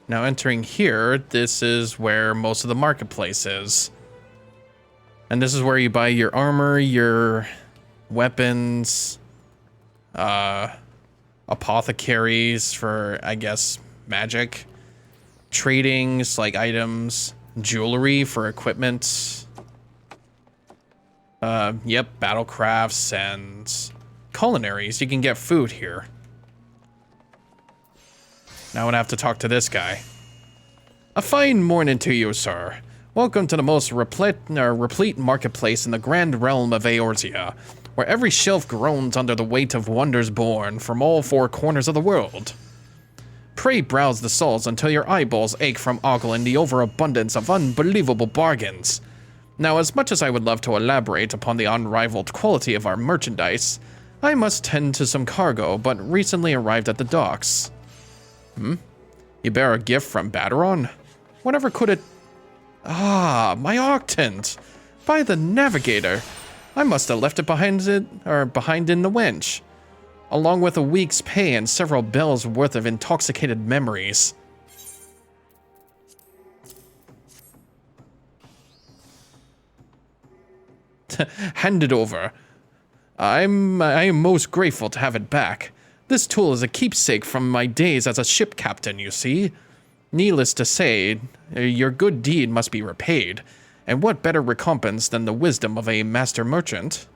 Now entering here, this is where most of the marketplace is. And this is where you buy your armor, your weapons, apothecaries for, I guess, magic, tradings like items, jewelry for equipment, battlecrafts and culinaries. You can get food here. Now I'm gonna have to talk to this guy. A fine morning to you, sir. Welcome to the most replete marketplace in the grand realm of Eorzea, where every shelf groans under the weight of wonders born from all four corners of the world. Pray browse the stalls until your eyeballs ache from ogling the overabundance of unbelievable bargains. Now, as much as I would love to elaborate upon the unrivaled quality of our merchandise, I must tend to some cargo, but recently arrived at the docks. You bear a gift from Baderon? Whatever could it... Ah, my octant! By the navigator! I must have left it behind in the winch, along with a week's pay and several bells worth of intoxicated memories. Hand it over. I am most grateful to have it back. This tool is a keepsake from my days as a ship captain, you see. Needless to say, your good deed must be repaid, and what better recompense than the wisdom of a master merchant?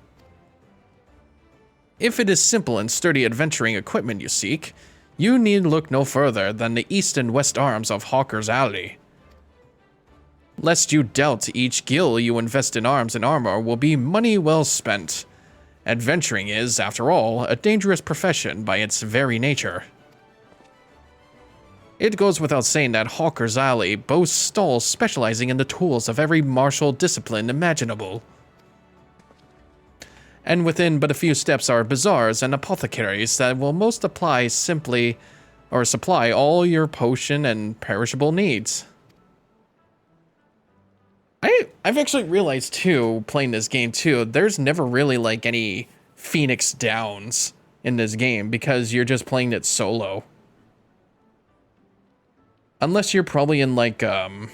If it is simple and sturdy adventuring equipment you seek, you need look no further than the east and west arms of Hawker's Alley. Lest you doubt, each gil you invest in arms and armor will be money well spent. Adventuring is, after all, a dangerous profession by its very nature. It goes without saying that Hawker's Alley boasts stalls specializing in the tools of every martial discipline imaginable. And within but a few steps are bazaars and apothecaries that will most supply all your potion and perishable needs. I've actually realized too, playing this game too, there's never really like any Phoenix Downs in this game because you're just playing it solo. Unless you're probably in like in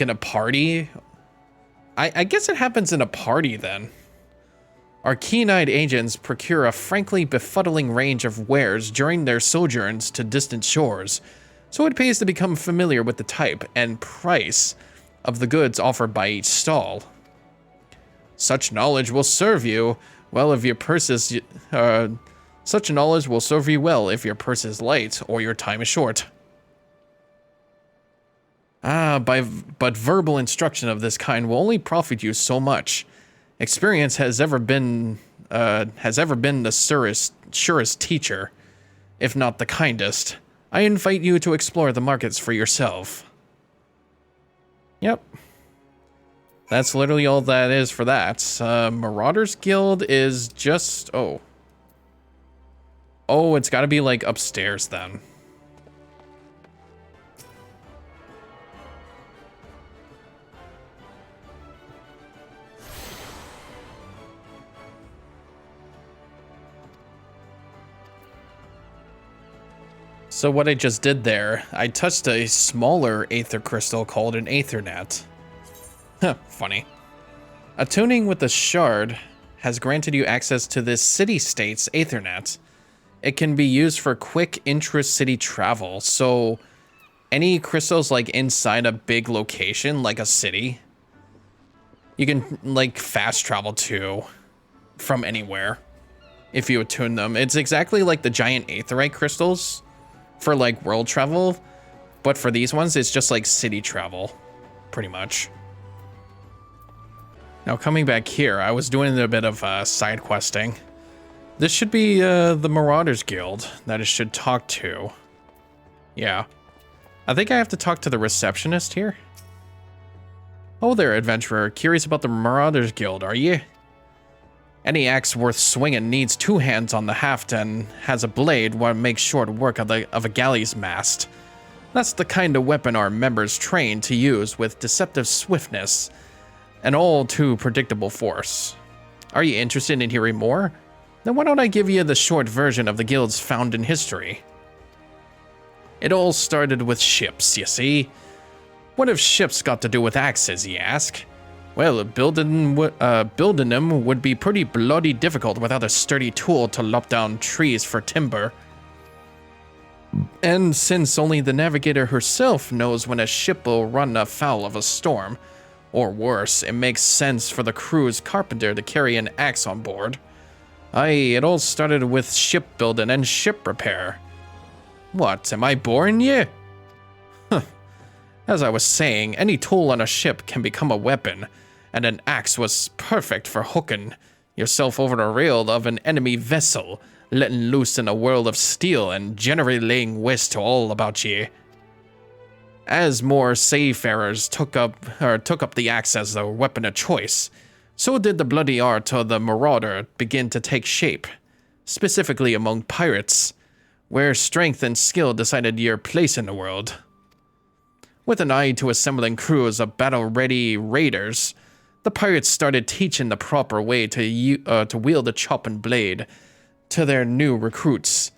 a party. I guess it happens in a party then. Our keen-eyed agents procure a frankly befuddling range of wares during their sojourns to distant shores, so it pays to become familiar with the type and price of the goods offered by each stall. Such knowledge will serve you well if your purse is light or your time is short. But verbal instruction of this kind will only profit you so much. Experience has ever been the surest teacher, if not the kindest. I invite you to explore the markets for yourself. Yep. That's literally all that is for that. Marauders Guild is just... Oh, it's gotta be like upstairs then. So what I just did there, I touched a smaller aether crystal called an aethernet. Funny. Attuning with the shard has granted you access to this city-state's aethernet. It can be used for quick intra-city travel, so any crystals like inside a big location, like a city, you can like fast travel to from anywhere if you attune them. It's exactly like the giant aetherite crystals for like world travel, but for these ones, it's just like city travel, pretty much. Now coming back here, I was doing a bit of side questing. This should be the Marauders Guild that it should talk to. Yeah. I think I have to talk to the receptionist here. Oh there, adventurer. Curious about the Marauders Guild, are you? Any axe worth swinging needs two hands on the haft and has a blade what makes short work of a galley's mast. That's the kind of weapon our members train to use with deceptive swiftness and all too predictable force. Are you interested in hearing more? Then why don't I give you the short version of the guild's founding history? It all started with ships, you see. What have ships got to do with axes, ye ask? Well, building them would be pretty bloody difficult without a sturdy tool to lop down trees for timber. And since only the navigator herself knows when a ship will run afoul of a storm, or worse, it makes sense for the crew's carpenter to carry an axe on board. Aye, it all started with shipbuilding and ship repair. What, am I boring you? Huh. As I was saying, any tool on a ship can become a weapon, and an axe was perfect for hooking yourself over the rail of an enemy vessel, letting loose in a world of steel and generally laying waste to all about ye. As more seafarers took up the axe as their weapon of choice, so did the bloody art of the Marauder begin to take shape, specifically among pirates, where strength and skill decided your place in the world. With an eye to assembling crews of battle-ready raiders, the pirates started teaching the proper way to wield a chopping blade to their new recruits,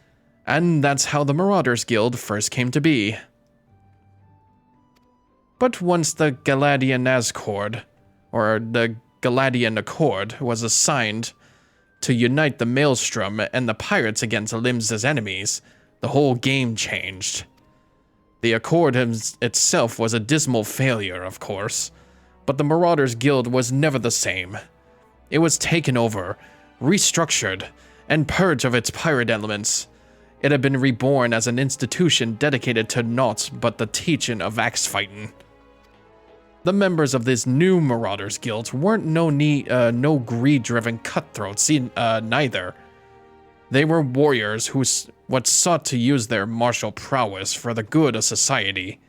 and that's how the Marauders Guild first came to be. But once the Galadian Accord was assigned to unite the Maelstrom and the pirates against Limsa's enemies, the whole game changed. The Accord itself was a dismal failure, of course, but the Marauders Guild was never the same. It was taken over, restructured, and purged of its pirate elements. It had been reborn as an institution dedicated to naught but the teaching of axe fighting. The members of this new Marauders Guild weren't no greed-driven cutthroats neither. They were warriors who sought to use their martial prowess for the good of society.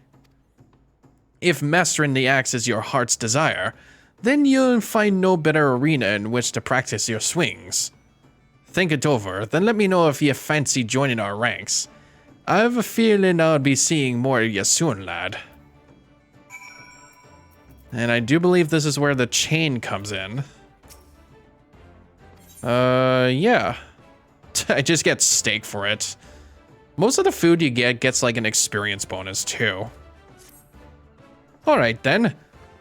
If mastering the axe is your heart's desire, then you'll find no better arena in which to practice your swings. Think it over, then let me know if you fancy joining our ranks. I have a feeling I'll be seeing more of you soon, lad. And I do believe this is where the chain comes in. Yeah. I just get steak for it. Most of the food you get gets like an experience bonus too. Alright then.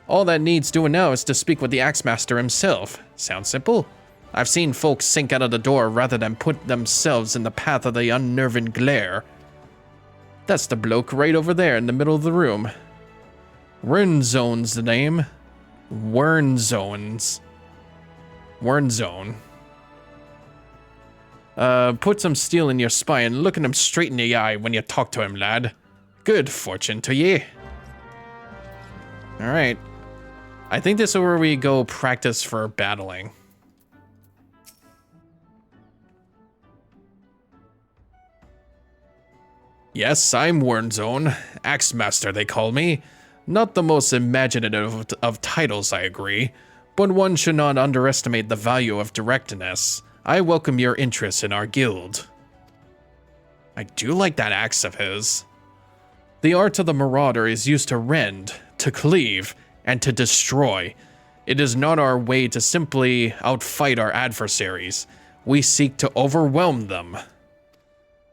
All that needs doing now is to speak with the Axemaster himself. Sounds simple? I've seen folks sink out of the door rather than put themselves in the path of the unnerving glare. That's the bloke right over there in the middle of the room. Wernzone's the name. Wernzone. Put some steel in your spine, looking him straight in the eye when you talk to him, lad. Good fortune to ye. Alright. I think this is where we go practice for battling. Yes, I'm Wernzone. Axemaster, they call me. Not the most imaginative of titles, I agree, but one should not underestimate the value of directness. I welcome your interest in our guild. I do like that axe of his. The art of the Marauder is used to rend, to cleave, and to destroy. It is not our way to simply outfight our adversaries. We seek to overwhelm them.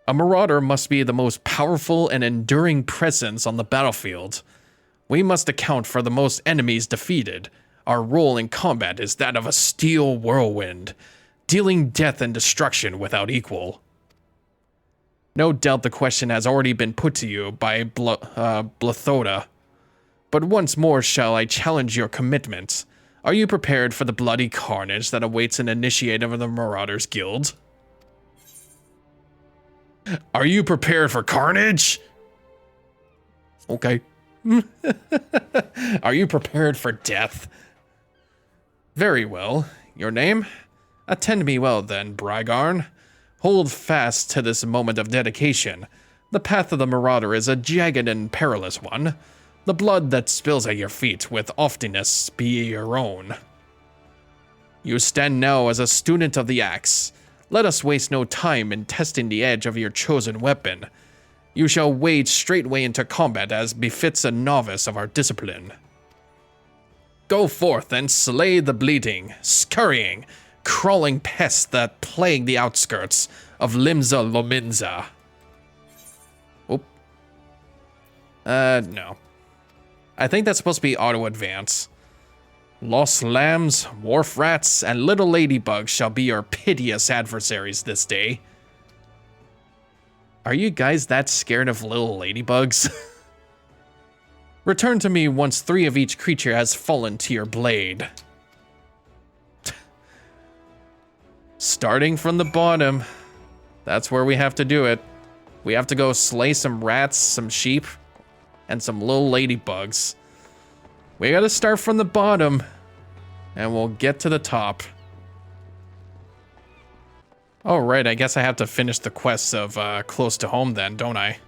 A Marauder must be the most powerful and enduring presence on the battlefield. We must account for the most enemies defeated. Our role in combat is that of a steel whirlwind, dealing death and destruction without equal. No doubt the question has already been put to you by Blathoda, but once more shall I challenge your commitment. Are you prepared for the bloody carnage that awaits an initiate of the Marauders Guild? Are you prepared for carnage? Okay. Are you prepared for death? Very well. Your name? Attend me well then, Brigarn. Hold fast to this moment of dedication. The path of the Marauder is a jagged and perilous one. The blood that spills at your feet with oftenness be your own. You stand now as a student of the axe. Let us waste no time in testing the edge of your chosen weapon. You shall wade straightway into combat as befits a novice of our discipline. Go forth and slay the bleeding, scurrying, crawling pests that plague the outskirts of Limsa Lominsa. Oh, No. I think that's supposed to be auto advance. Lost lambs, wharf rats, and little ladybugs shall be your piteous adversaries this day. Are you guys that scared of little ladybugs? Return to me once 3 of each creature has fallen to your blade. Starting from the bottom. That's where we have to do it. We have to go slay some rats, some sheep, and some little ladybugs. We gotta start from the bottom, and we'll get to the top. Oh, right, I guess I have to finish the quests of Close to Home then, don't I?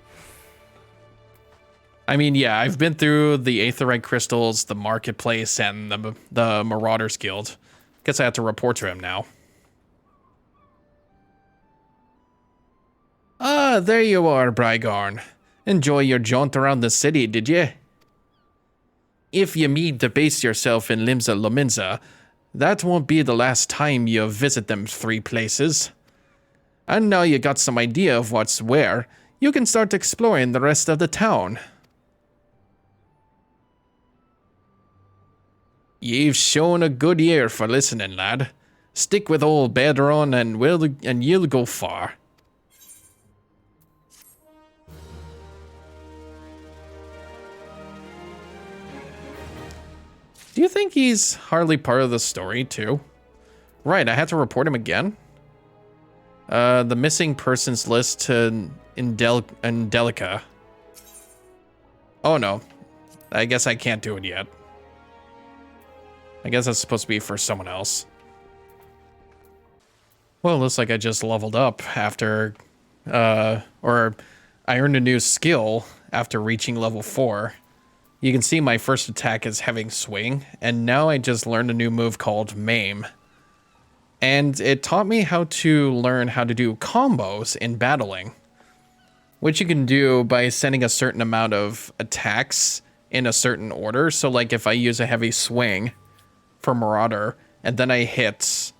I mean, yeah, I've been through the Aetherite Crystals, the Marketplace, and the Marauders Guild. Guess I have to report to him now. Ah, there you are, Brygarn. Enjoy your jaunt around the city, did you? If you mean to base yourself in Limsa Lominsa, that won't be the last time you visit them 3 places. And now you got some idea of what's where, you can start exploring the rest of the town. You've shown a good ear for listening, lad. Stick with old Bedron and you'll go far. Do you think he's hardly part of the story, too? Right, I had to report him again. The missing persons list to Indelica. Oh, no. I guess I can't do it yet. I guess that's supposed to be for someone else. Well, it looks like I just leveled up after... or I earned a new skill after reaching level 4. You can see my first attack is Heavy Swing, and now I just learned a new move called Maim. And it taught me how to learn how to do combos in battling, which you can do by sending a certain amount of attacks in a certain order. So like if I use a Heavy Swing for Marauder, and then I hit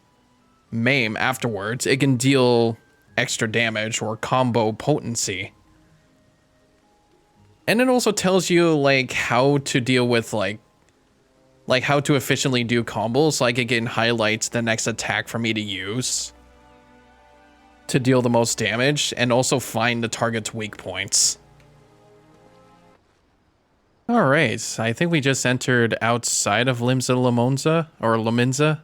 Maim afterwards, it can deal extra damage or combo potency. And it also tells you, like, how to deal with, like how to efficiently do combos. Like, again, highlights the next attack for me to use to deal the most damage, and also find the target's weak points. Alright, I think we just entered outside of Limsa Lomonza, or Lominza.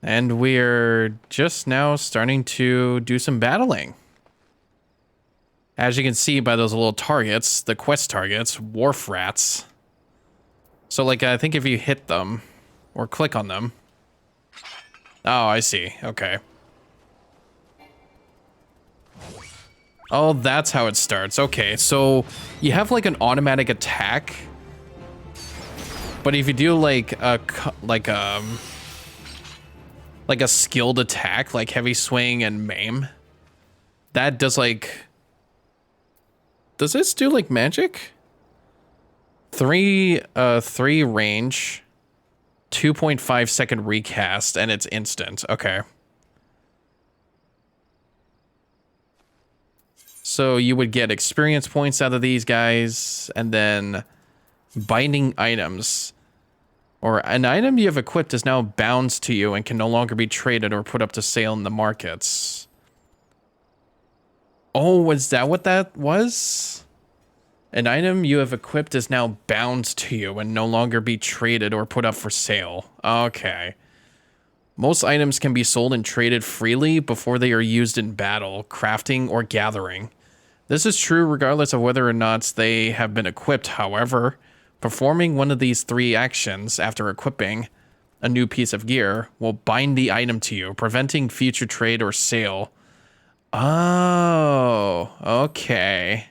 And we're just now starting to do some battling. As you can see by those little targets, the quest targets, wharf rats. So, like, I think if you hit them, or click on them... Oh, I see. Okay. Oh, that's how it starts. Okay, so you have, like, an automatic attack. But if you do, like a skilled attack, like Heavy Swing and Maim, that does, like... Does this do, like, magic? 3 range, 2.5 second recast, and it's instant. Okay. So you would get experience points out of these guys, and then binding items. Or an item you have equipped is now bound to you and can no longer be traded or put up to sale in the markets. Oh, was that what that was? An item you have equipped is now bound to you and no longer be traded or put up for sale. Okay. Most items can be sold and traded freely before they are used in battle, crafting, or gathering. This is true regardless of whether or not they have been equipped. However, performing one of these 3 actions after equipping a new piece of gear will bind the item to you, preventing future trade or sale. Oh, okay.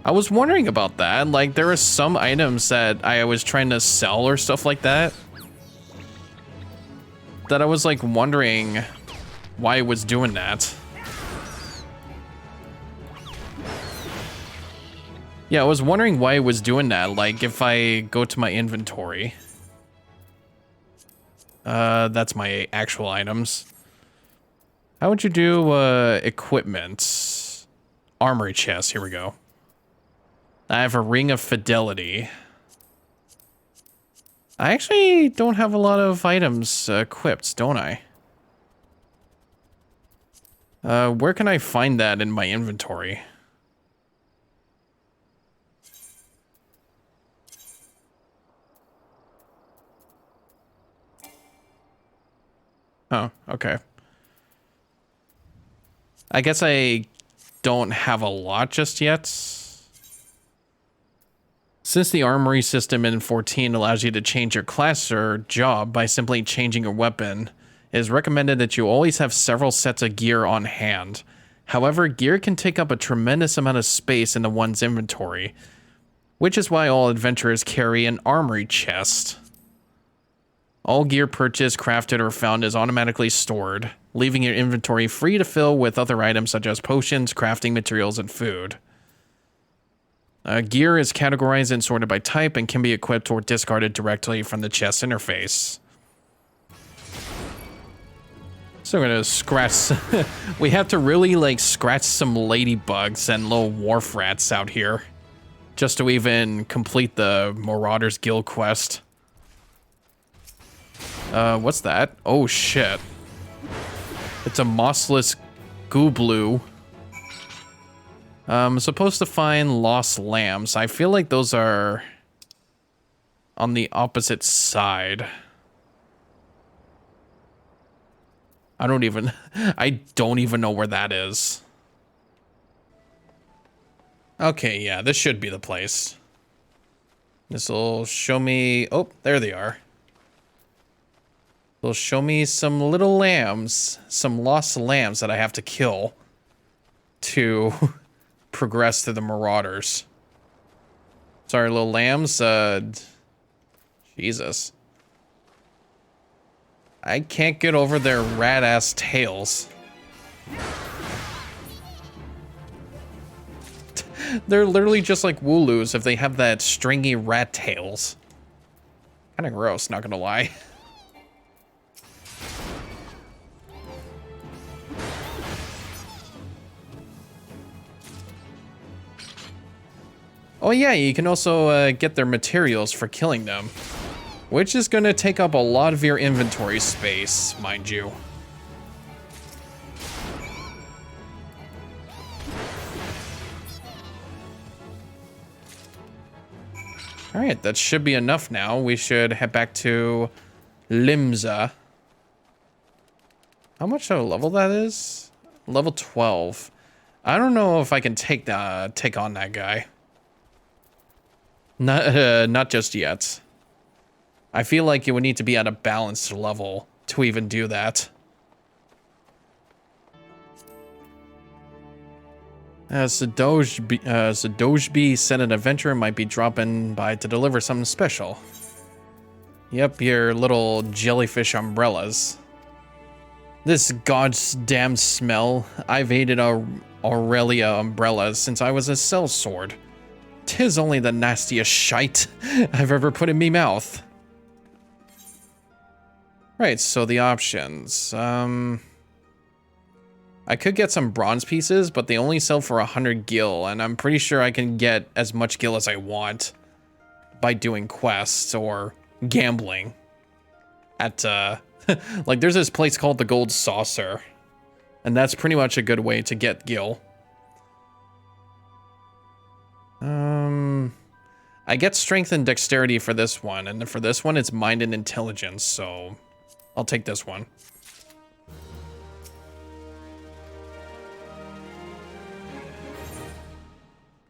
I was wondering about that. Like, there are some items that I was trying to sell or stuff like that, that I was, like, wondering why it was doing that. Yeah, I was wondering why it was doing that. Like, if I go to my inventory... that's my actual items. How would you do, equipment? Armory chest, here we go. I have a Ring of Fidelity. I actually don't have a lot of items equipped, don't I? Where can I find that in my inventory? Oh, okay. I guess I don't have a lot just yet. Since the armory system in 14 allows you to change your class or job by simply changing your weapon, it is recommended that you always have several sets of gear on hand. However, gear can take up a tremendous amount of space in one's inventory, which is why all adventurers carry an armory chest. All gear purchased, crafted, or found is automatically stored, leaving your inventory free to fill with other items such as potions, crafting materials, and food. Gear is categorized and sorted by type and can be equipped or discarded directly from the chest interface. So we're gonna scratch... we have to really, like, scratch some ladybugs and little wharf rats out here just to even complete the Marauders Guild quest. What's that? Oh, shit. It's a mossless gooblu. I'm supposed to find lost lambs. I feel like those are on the opposite side. I don't even know where that is. Okay, yeah, this should be the place. This will show me... Oh, there they are. They'll show me some little lambs, some lost lambs that I have to kill to progress to the Marauders. Sorry, little lambs. Jesus. I can't get over their rat-ass tails. They're literally just like Wooloos if they have that stringy rat tails. Kinda gross, not gonna lie. Oh yeah, you can also get their materials for killing them, which is going to take up a lot of your inventory space, mind you. Alright, that should be enough now. We should head back to Limsa. How much of a level that is? Level 12. I don't know if I can take on that guy. Not just yet. I feel like you would need to be at a balanced level to even do that. Sadojbi said an adventurer might be dropping by to deliver something special. Yep, your little jellyfish umbrellas. This goddamn smell. I've hated Aurelia umbrellas since I was a sellsword. 'Tis only the nastiest shite I've ever put in me mouth. Right, so the options. I could get some bronze pieces, but they only sell for 100 gil, and I'm pretty sure I can get as much gil as I want by doing quests or gambling. At, like, there's this place called the Gold Saucer, and that's pretty much a good way to get gil. I get strength and dexterity for this one, and for this one it's mind and intelligence, so I'll take this one.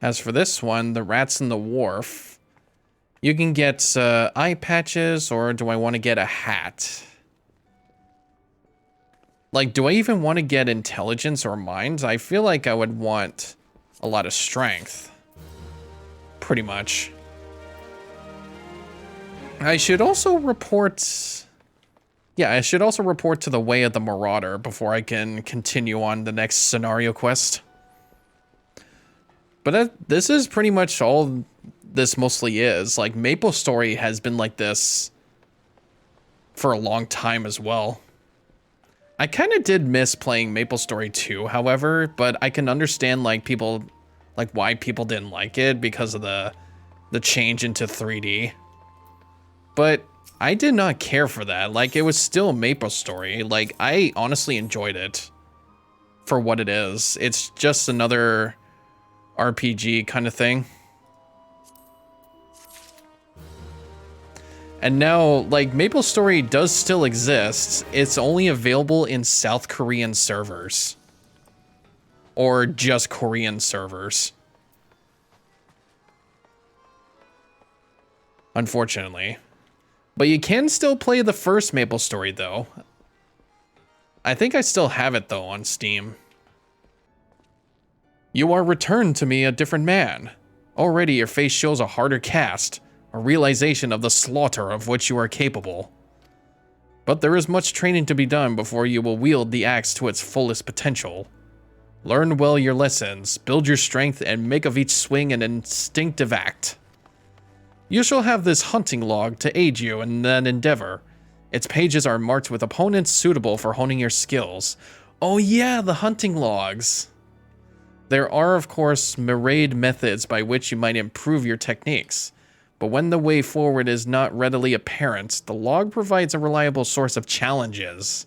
As for this one, the rats in the wharf, you can get eye patches, or do I want to get a hat? Like, do I even want to get intelligence or mind? I feel like I would want a lot of strength. Pretty much. I should also report... Yeah, I should also report to the Way of the Marauder before I can continue on the next scenario quest. But this is pretty much all this mostly is. Like, Maple Story has been like this for a long time as well. I kind of did miss playing MapleStory 2, however, but I can understand like why people didn't like it because of the change into 3D. But I did not care for that. Like, it was still MapleStory. Like, I honestly enjoyed it for what it is. It's just another RPG kind of thing. And now, like, MapleStory does still exist. It's only available in South Korean servers. Or just Korean servers. Unfortunately. But you can still play the first MapleStory, though. I think I still have it, though, on Steam. You are returned to me a different man. Already your face shows a harder cast. A realization of the slaughter of which you are capable. But there is much training to be done before you will wield the axe to its fullest potential. Learn well your lessons, build your strength, and make of each swing an instinctive act. You shall have this hunting log to aid you in that endeavor. Its pages are marked with opponents suitable for honing your skills. Oh yeah, the hunting logs. There are, of course, myriad methods by which you might improve your techniques. But when the way forward is not readily apparent, the log provides a reliable source of challenges.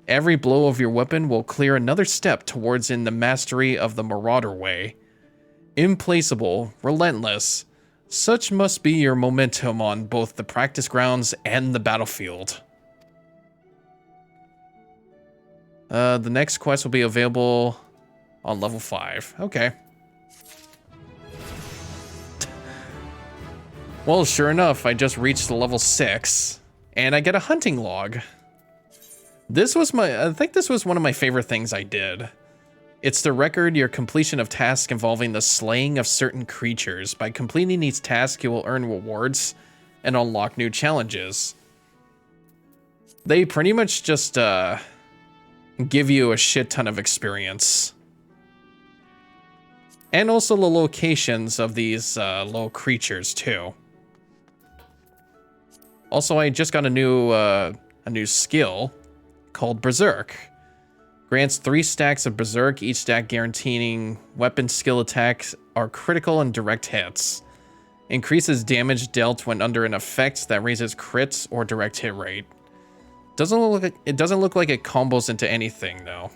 Every blow of your weapon will clear another step towards the mastery of the Marauder way. Implacable, relentless, such must be your momentum on both the practice grounds and the battlefield. The next quest will be available on level 5. Okay. Well, sure enough, I just reached level 6, and I get a hunting log. I think this was one of my favorite things I did. It's to record your completion of tasks involving the slaying of certain creatures. By completing these tasks, you will earn rewards and unlock new challenges. They pretty much just give you a shit ton of experience. And also the locations of these little creatures too. Also, I just got a new skill called Berserk. Grants 3 stacks of Berserk, each stack guaranteeing weapon skill attacks are critical and direct hits. Increases damage dealt when under an effect that raises crits or direct hit rate. It doesn't look like it combos into anything though.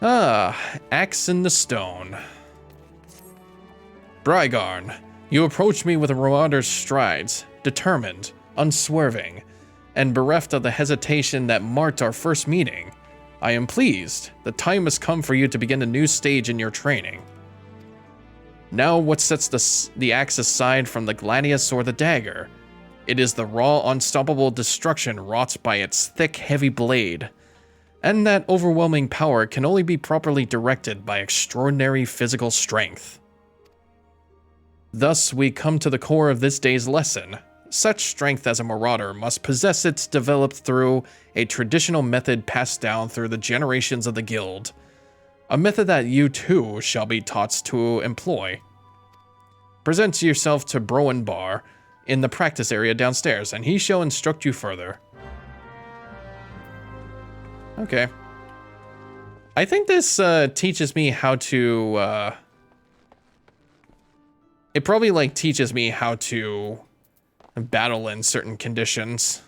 Axe in the stone. Brygarn, you approach me with a marauder's strides, determined, unswerving, and bereft of the hesitation that marked our first meeting. I am pleased. The time has come for you to begin a new stage in your training. Now what sets the axe aside from the gladius or the dagger? It is the raw, unstoppable destruction wrought by its thick, heavy blade. And that overwhelming power can only be properly directed by extraordinary physical strength. Thus, we come to the core of this day's lesson. Such strength as a marauder must possess it developed through a traditional method passed down through the generations of the guild. A method that you too shall be taught to employ. Present yourself to Broenbar in the practice area downstairs, and he shall instruct you further. Okay. I think this teaches me how to... it probably like teaches me how to battle in certain conditions.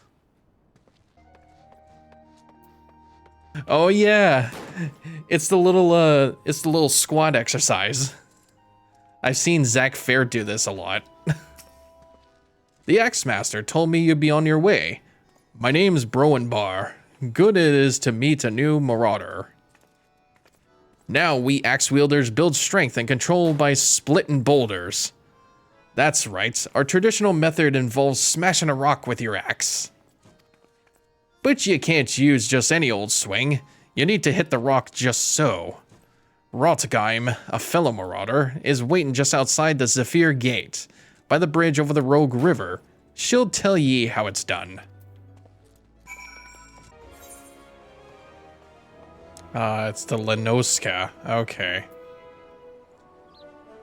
Oh yeah, it's the little squad exercise. I've seen Zach Fair do this a lot. The Axe-Master told me you'd be on your way. My name's Broenbar. Good it is to meet a new marauder. Now we axe-wielders build strength and control by splitting boulders. That's right, our traditional method involves smashing a rock with your axe. But you can't use just any old swing. You need to hit the rock just so. Rotgeim, a fellow marauder, is waiting just outside the Zephyr Gate, by the bridge over the Rogue River. She'll tell ye how it's done. It's the Lenoska. Okay.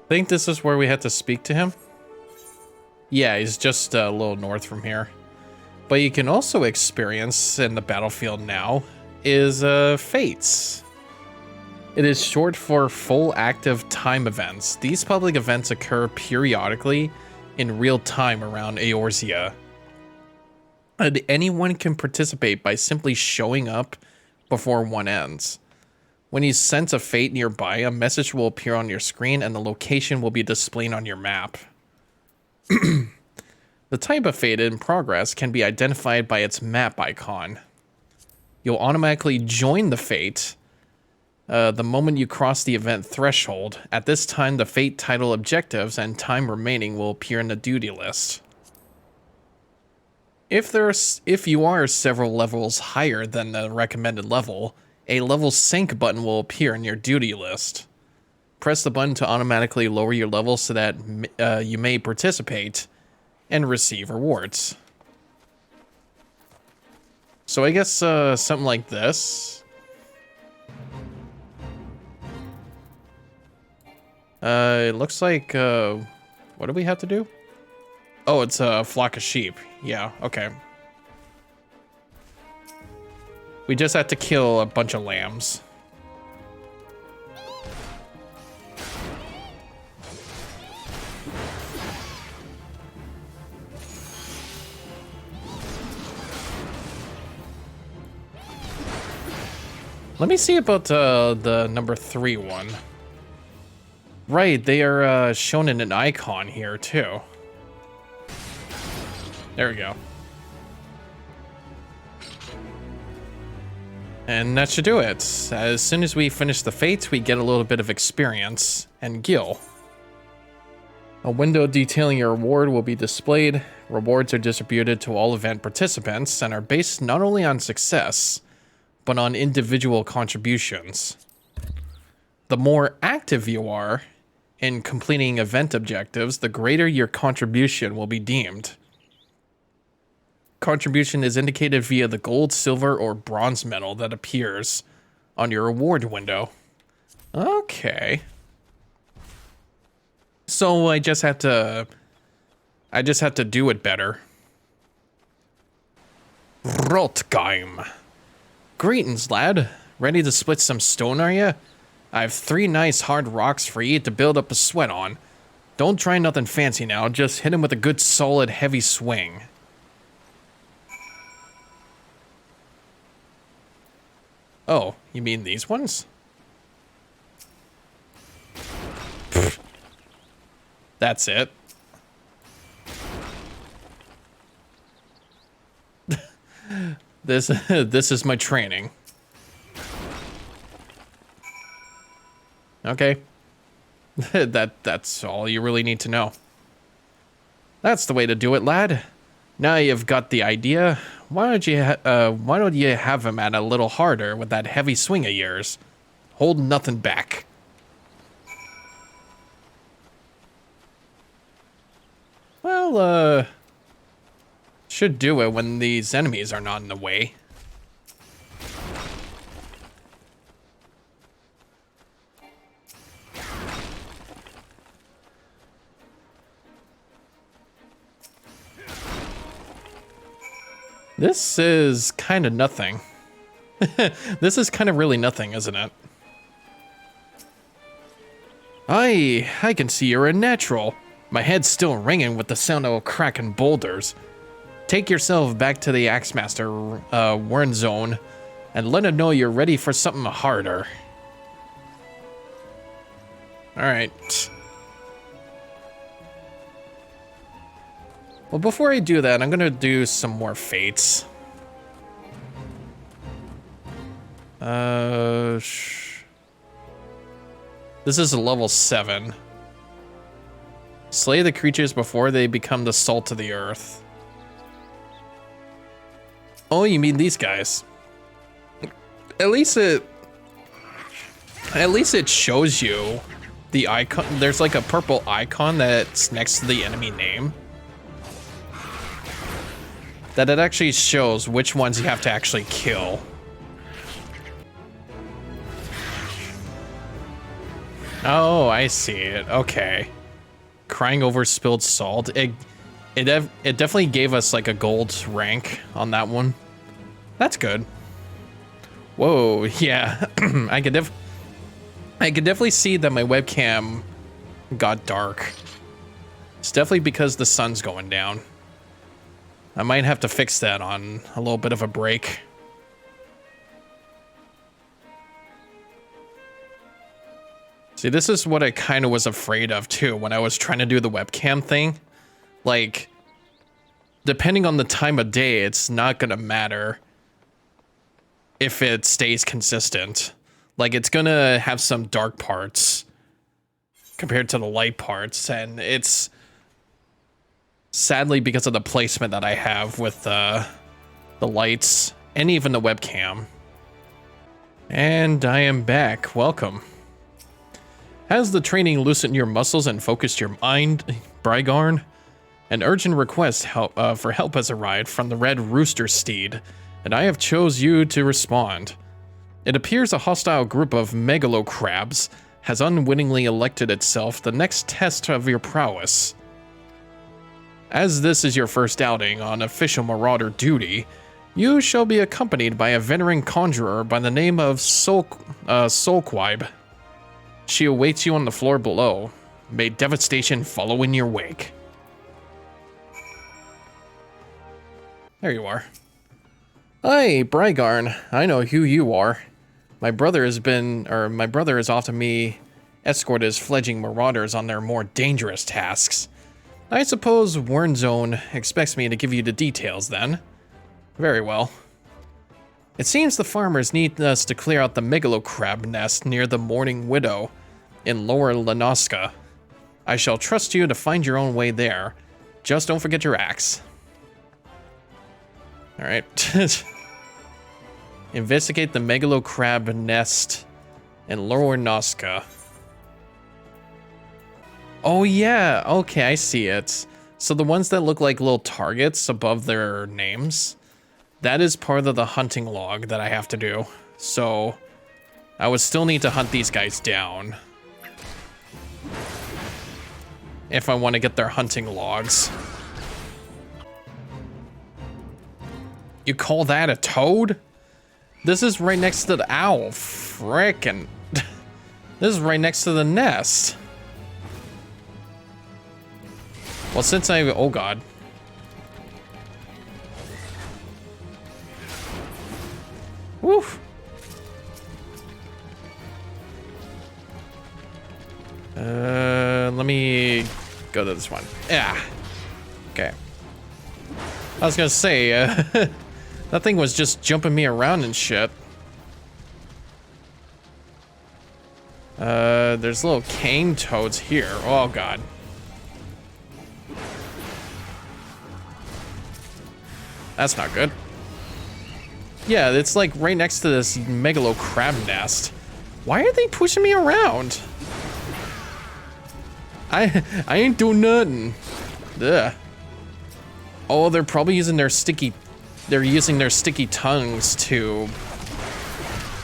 Think this is where we had to speak to him? Yeah, he's just a little north from here. But you can also experience in the battlefield now is fates. It is short for full active time events. These public events occur periodically in real time around Eorzea. And anyone can participate by simply showing up before one ends. When you sense a fate nearby, a message will appear on your screen and the location will be displayed on your map. The type of fate in progress can be identified by its map icon. You'll automatically join the fate the moment you cross the event threshold. At this time, the fate title objectives and time remaining will appear in the duty list. If you are several levels higher than the recommended level, a level sync button will appear in your duty list. Press the button to automatically lower your level so that you may participate and receive rewards. So I guess something like this. It looks like, what do we have to do? Oh, it's a flock of sheep. Yeah, okay. We just have to kill a bunch of lambs. Let me see about the number 3 one. Right, they are shown in an icon here too. There we go. And that should do it. As soon as we finish the fates, we get a little bit of experience and gil. A window detailing your reward will be displayed. Rewards are distributed to all event participants and are based not only on success, but on individual contributions. The more active you are in completing event objectives, the greater your contribution will be deemed. Contribution is indicated via the gold, silver, or bronze medal that appears on your reward window. Okay. So I just have to do it better. Rotgeim. Greetings, lad. Ready to split some stone, are ya? I have 3 nice hard rocks for you to build up a sweat on. Don't try nothing fancy now, just hit him with a good solid heavy swing. Oh, you mean these ones? Pfft. That's it. This is my training. Okay. That's all you really need to know. That's the way to do it, lad. Now you've got the idea. Why don't you have him at a little harder with that heavy swing of yours? Hold nothing back. Well, should do it when these enemies are not in the way. This is kind of nothing. This is kind of really nothing, isn't it? I can see you're a natural. My head's still ringing with the sound of cracking boulders. Take yourself back to the Axemaster Warren Zone and let him know you're ready for something harder. Alright. Well, before I do that, I'm gonna do some more fates. This is a level 7. Slay the creatures before they become the salt of the earth. Oh, you mean these guys? At least it shows you the icon. There's like a purple icon that's next to the enemy name. That it actually shows which ones you have to actually kill. Oh, I see it. Okay. Crying over spilled salt. It definitely gave us like a gold rank on that one. That's good. Whoa, yeah. I could definitely see that my webcam got dark. It's definitely because the sun's going down. I might have to fix that on a little bit of a break. See, this is what I kind of was afraid of too when I was trying to do the webcam thing. Like, depending on the time of day, it's not gonna matter if it stays consistent. Like, it's gonna have some dark parts compared to the light parts, and it's sadly because of the placement that I have with the lights and even the webcam. And I am back. Welcome. Has the training loosened your muscles and focused your mind, Brygarn? An urgent request for help has arrived from the Red Rooster Steed, and I have chose you to respond. It appears a hostile group of megalocrabs has unwittingly elected itself the next test of your prowess. As this is your first outing on official Marauder duty, you shall be accompanied by a veteran conjurer by the name of Solquib. She awaits you on the floor below. May devastation follow in your wake. There you are. Hi, Brygarn. I know who you are. My brother has often me escort his fledgling marauders on their more dangerous tasks. I suppose Wernzone expects me to give you the details then. Very well. It seems the farmers need us to clear out the megalocrab nest near the Mourning Widow in Lower Lanoska. I shall trust you to find your own way there. Just don't forget your axe. Alright. Investigate the megalocrab nest in Lower Noska. Oh yeah, okay, I see it. So the ones that look like little targets above their names, that is part of the hunting log that I have to do. So I would still need to hunt these guys down if I want to get their hunting logs. You call that a toad? This is right next to the owl. Frickin'. This is right next to the nest. Well, since oh god. Woof. Let me go to this one. Yeah. Okay. I was gonna say, that thing was just jumping me around and shit. There's little cane toads here. Oh god. That's not good. Yeah, it's like right next to this megalocrab nest. Why are they pushing me around? I ain't doing nothing. Ugh. Oh, they're probably using their sticky tongues to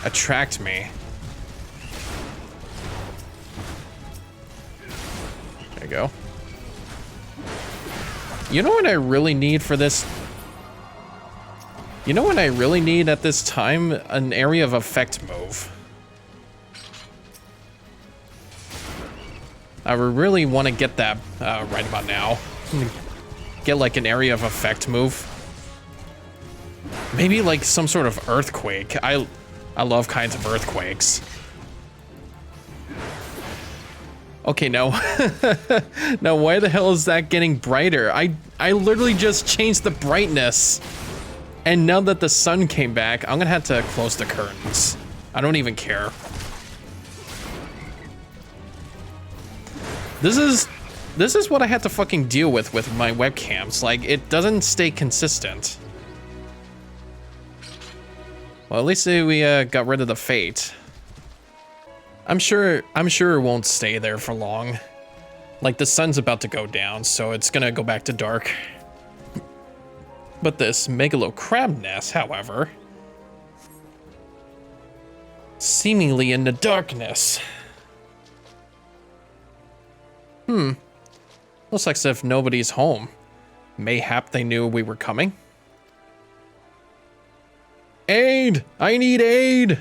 attract me. There you go. You know what I really need for this? You know what I really need at this time? An area of effect move. I really want to get that right about now. Get like an area of effect move. Maybe like some sort of earthquake. I love kinds of earthquakes. Okay, no. Now why the hell is that getting brighter? I literally just changed the brightness. And now that the sun came back, I'm gonna have to close the curtains. I don't even care. This is what I had to fucking deal with my webcams. Like, it doesn't stay consistent. Well, at least we got rid of the fate. I'm sure it won't stay there for long. Like, the sun's about to go down, so it's gonna go back to dark. But this megalocrab nest, however, seemingly in the darkness. Looks like as if nobody's home. Mayhap they knew we were coming. Aid! I need aid!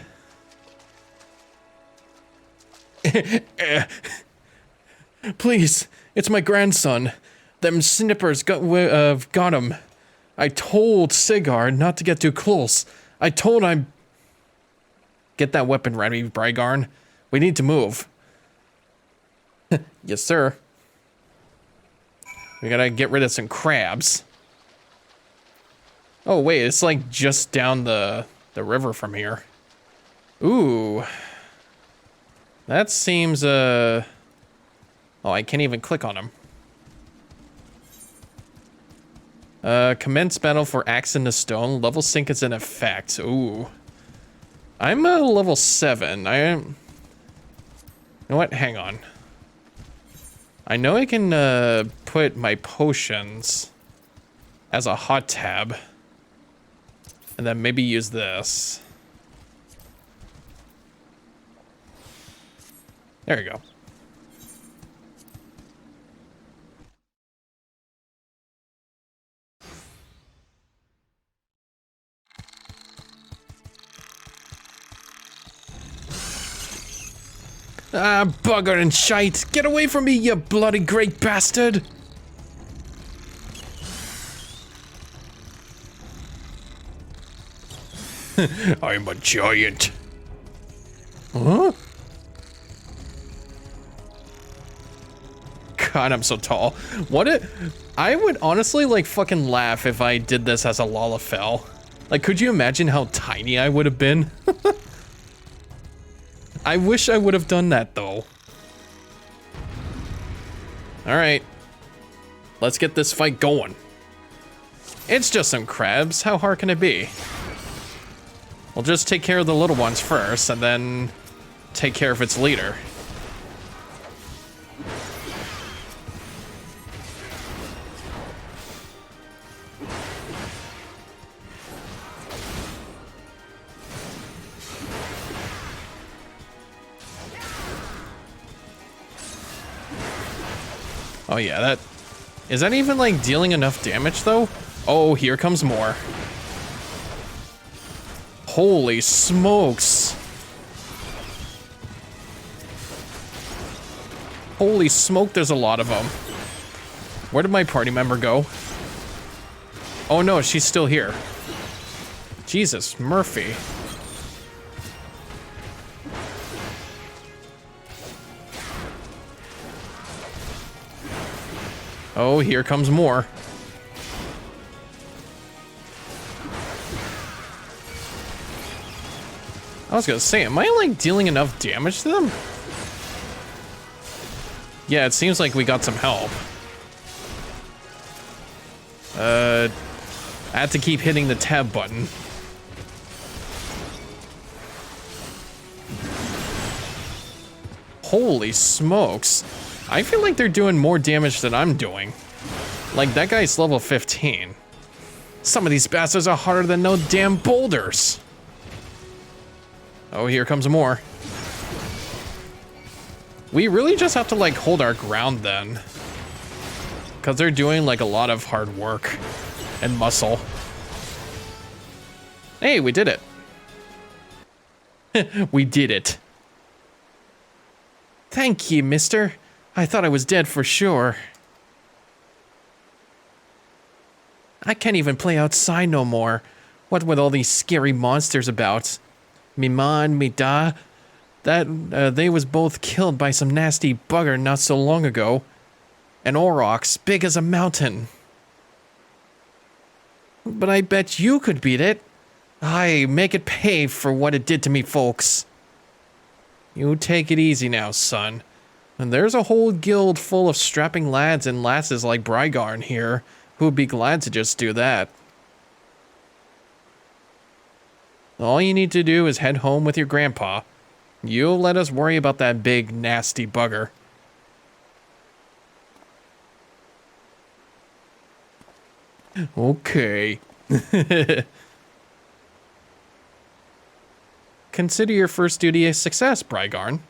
Please, it's my grandson. Them snippers got him. I told Cigar not to get too close. I told him... Get that weapon ready, Brygarn. We need to move. Yes, sir. We gotta get rid of some crabs. Oh, wait, it's like just down the river from here. Ooh. That seems, Oh, I can't even click on him. Commence battle for Axe in the Stone. Level sync is in effect. Ooh. I'm a level 7. I am... You know what? Hang on. I know I can, put my potions as a hot tab. And then maybe use this. There you go. Ah, bugger and shite! Get away from me, you bloody great bastard! I'm a giant. Huh? God, I'm so tall. I would honestly, like, fucking laugh if I did this as a Lalafell. Like, could you imagine how tiny I would have been? I wish I would have done that, though. Alright. Let's get this fight going. It's just some crabs. How hard can it be? We'll just take care of the little ones first, and then take care of its leader. Oh yeah, that... Is that even, like, dealing enough damage, though? Oh, here comes more. Holy smokes. Holy smoke, there's a lot of them. Where did my party member go? Oh no, she's still here. Jesus, Murphy. Oh, here comes more. I was gonna say, am I, like, dealing enough damage to them? Yeah, it seems like we got some help. I have to keep hitting the tab button. Holy smokes. I feel like they're doing more damage than I'm doing. Like, that guy's level 15. Some of these bastards are harder than no damn boulders. Oh, here comes more. We really just have to, like, hold our ground then. Because they're doing, like, a lot of hard work and muscle. Hey, we did it. We did it. Thank you, mister. I thought I was dead for sure. I can't even play outside no more. What with all these scary monsters about? Me man, me da. They was both killed by some nasty bugger not so long ago. An aurochs big as a mountain. But I bet you could beat it. Aye, make it pay for what it did to me folks. You take it easy now, son. And there's a whole guild full of strapping lads and lasses like Brygarn here who'd be glad to just do that. All you need to do is head home with your grandpa. You'll let us worry about that big, nasty bugger. Okay. Consider your first duty a success, Brygarn.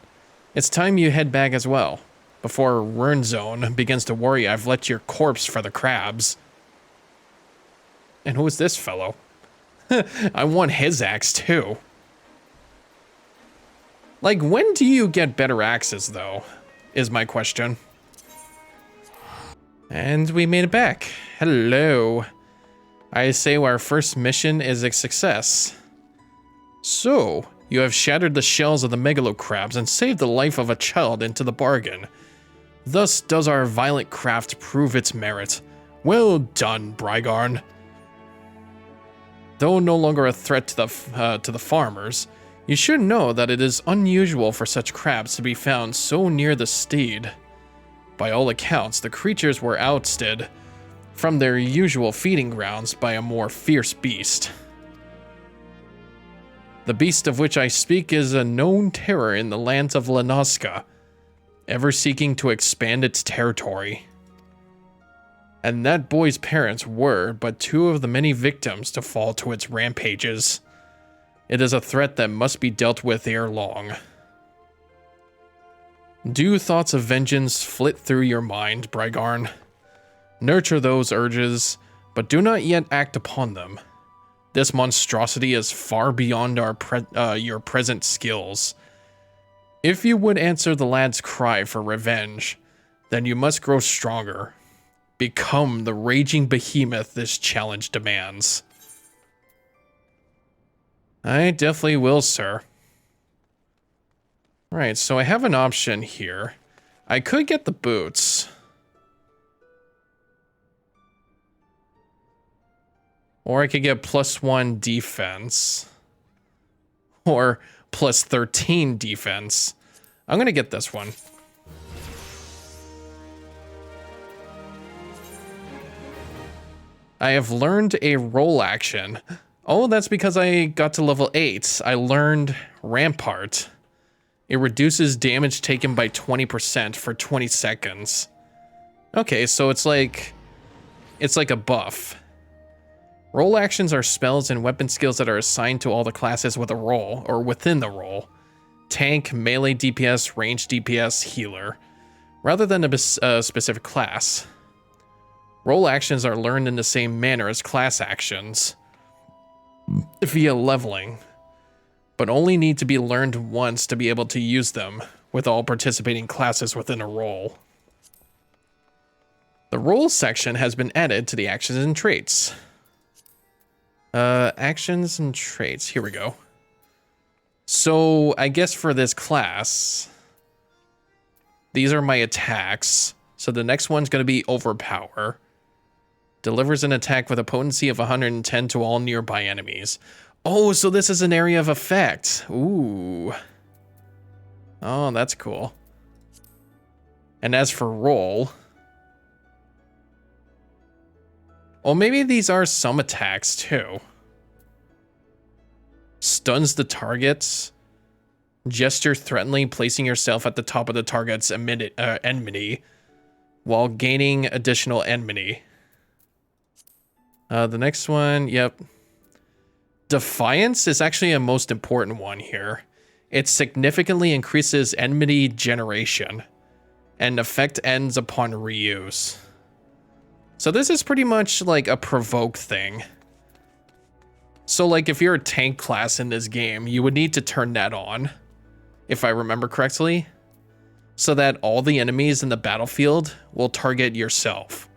It's time you head back as well. Before Rurnzone begins to worry I've left your corpse for the crabs. And who is this fellow? I want his axe too. Like, when do you get better axes, though? Is my question. And we made it back. Hello. I say our first mission is a success. So, you have shattered the shells of the megalocrabs and saved the life of a child into the bargain. Thus does our violent craft prove its merit. Well done, Brygarn. Though no longer a threat to the farmers, you should know that it is unusual for such crabs to be found so near the steed. By all accounts, the creatures were ousted from their usual feeding grounds by a more fierce beast. The beast of which I speak is a known terror in the lands of Lanoska, ever seeking to expand its territory. And that boy's parents were but two of the many victims to fall to its rampages. It is a threat that must be dealt with ere long. Do thoughts of vengeance flit through your mind, Brygarn? Nurture those urges, but do not yet act upon them. This monstrosity is far beyond your present skills. If you would answer the lad's cry for revenge, then you must grow stronger. Become the raging behemoth this challenge demands. I definitely will, sir. Alright, so I have an option here. I could get the boots. Or I could get +1 defense. Or +13 defense. I'm gonna get this one. I have learned a roll action. Oh, that's because I got to level 8. I learned Rampart. It reduces damage taken by 20% for 20 seconds. Okay, so it's like a buff. Roll actions are spells and weapon skills that are assigned to all the classes with a roll, or within the roll. Tank, melee DPS, range DPS, healer, rather than a specific class. Roll actions are learned in the same manner as class actions, via leveling, but only need to be learned once to be able to use them with all participating classes within a roll. The roll section has been added to the actions and traits. Actions and traits, here we go. So I guess for this class, these are my attacks. So the next one's going to be Overpower. Delivers an attack with a potency of 110 to all nearby enemies. Oh, so this is an area of effect. Ooh. Oh, that's cool. And as for roll... well, maybe these are some attacks, too. Stuns the targets. Gesture threateningly, placing yourself at the top of the target's enmity, while gaining additional enmity. The next one, yep. Defiance is actually a most important one here. It significantly increases enmity generation, and effect ends upon reuse. So this is pretty much like a provoke thing. So like if you're a tank class in this game, you would need to turn that on, if I remember correctly, so that all the enemies in the battlefield will target yourself.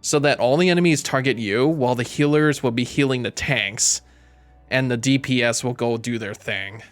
So that all the enemies target you, while the healers will be healing the tanks, and the DPS will go do their thing.